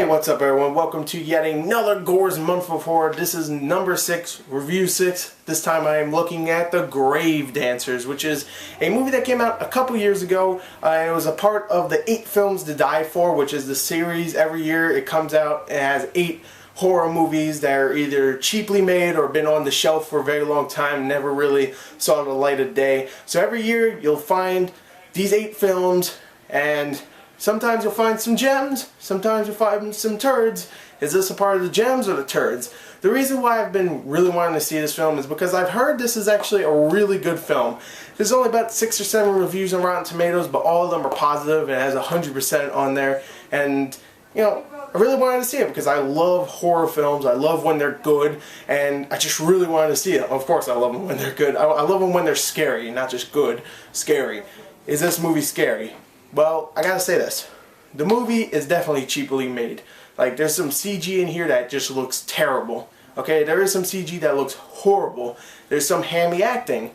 Hey, what's up everyone? Welcome to yet another Gore's Month of Horror. This is number 6, review 6. This time I am looking at The Grave Dancers, which is a movie that came out a couple years ago. It was a part of the 8 Films to Die For, which is the series. Every year it comes out and has 8 horror movies that are either cheaply made or been on the shelf for a very long time, never really saw the light of day. So every year you'll find these 8 films, and sometimes you'll find some gems, sometimes you'll find some turds. Is this a part of the gems or the turds? The reason why I've been really wanting to see this film is because I've heard this is actually a really good film. There's only about 6 or 7 reviews on Rotten Tomatoes, but all of them are positive and it has 100% on there. And, you know, I really wanted to see it because I love horror films. I love when they're good, and I just really wanted to see it. Of course I love them when they're good. I love them when they're scary, not just good. Scary. Is this movie scary? Well, I gotta say this. The movie is definitely cheaply made. Like, there's some CG in here that just looks terrible. Okay, there is some CG that looks horrible. There's some hammy acting.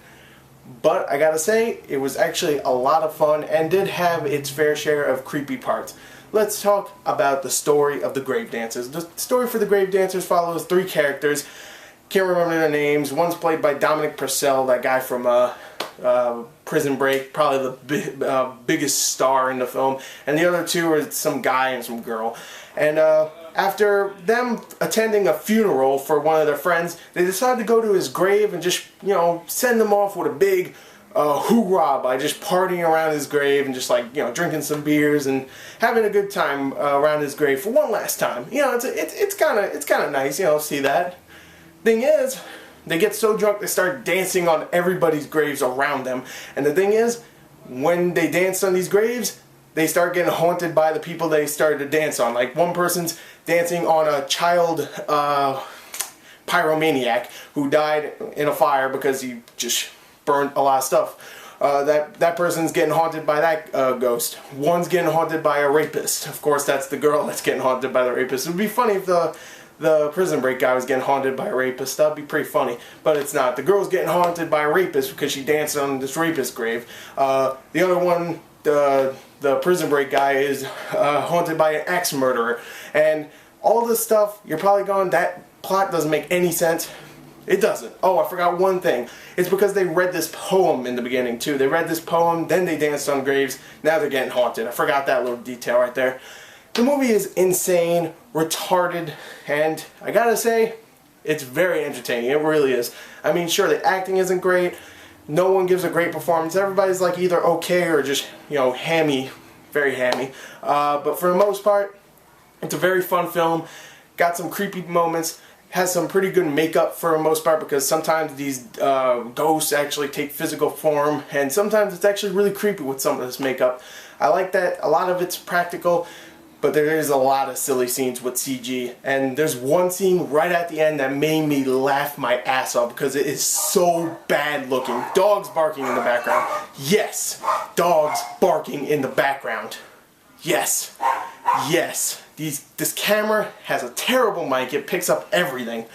But I gotta say, it was actually a lot of fun and did have its fair share of creepy parts. Let's talk about the story of The Grave Dancers. The story for The Grave Dancers follows 3 characters. Can't remember their names. One's played by Dominic Purcell, that guy from Prison Break, probably the biggest star in the film, and the other 2 are some guy and some girl. And after them attending a funeral for one of their friends, they decide to go to his grave and just, you know, send them off with a big hoorah by just partying around his grave and just, like, you know, drinking some beers and having a good time around his grave for one last time. You know, it's kind of nice, you know, see that. Thing is, they get so drunk they start dancing on everybody's graves around them. And the thing is, when they dance on these graves, they start getting haunted by the people they started to dance on. Like, one person's dancing on a child pyromaniac who died in a fire because he just burned a lot of stuff. That person's getting haunted by that ghost. One's getting haunted by a rapist. Of course, that's the girl that's getting haunted by the rapist. It would be funny if the Prison Break guy was getting haunted by a rapist. That'd be pretty funny, but it's not. The girl's getting haunted by a rapist because she danced on this rapist grave. The other one, the Prison Break guy, is haunted by an axe murderer. And all this stuff, you're probably going, that plot doesn't make any sense. It doesn't. Oh, I forgot one thing. It's because they read this poem in the beginning too. They read this poem, then they danced on graves, now they're getting haunted. I forgot that little detail right there. The movie is insane, retarded, and I gotta say, it's very entertaining. It really is. I mean, sure, the acting isn't great. No one gives a great performance. Everybody's like either okay or just, you know, hammy, very hammy. But for the most part, it's a very fun film. Got some creepy moments. Has some pretty good makeup for the most part, because sometimes these ghosts actually take physical form, and sometimes it's actually really creepy with some of this makeup. I like that a lot of it's practical, but there is a lot of silly scenes with CG, and there's one scene right at the end that made me laugh my ass off because it is so bad looking. Dogs barking in the background. Yes, dogs barking in the background. Yes, yes. This camera has a terrible mic. It picks up everything.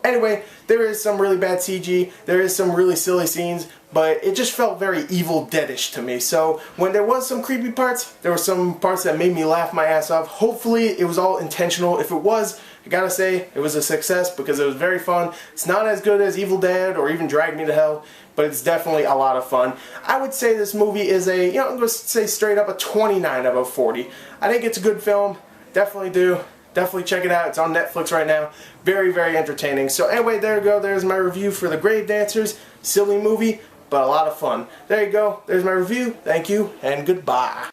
Anyway, there is some really bad CG, there is some really silly scenes, but it just felt very Evil Dead-ish to me. So when there was some creepy parts, there were some parts that made me laugh my ass off. Hopefully it was all intentional. If it was, I gotta say, it was a success because it was very fun. It's not as good as Evil Dead or even Drag Me to Hell, but it's definitely a lot of fun. I would say this movie is a, you know, I'm going to say straight up a 29 out of 40. I think it's a good film. Definitely do. Definitely check it out. It's on Netflix right now. Very, very entertaining. So anyway, there you go. There's my review for The Grave Dancers. Silly movie, but a lot of fun. There you go. There's my review. Thank you, and goodbye.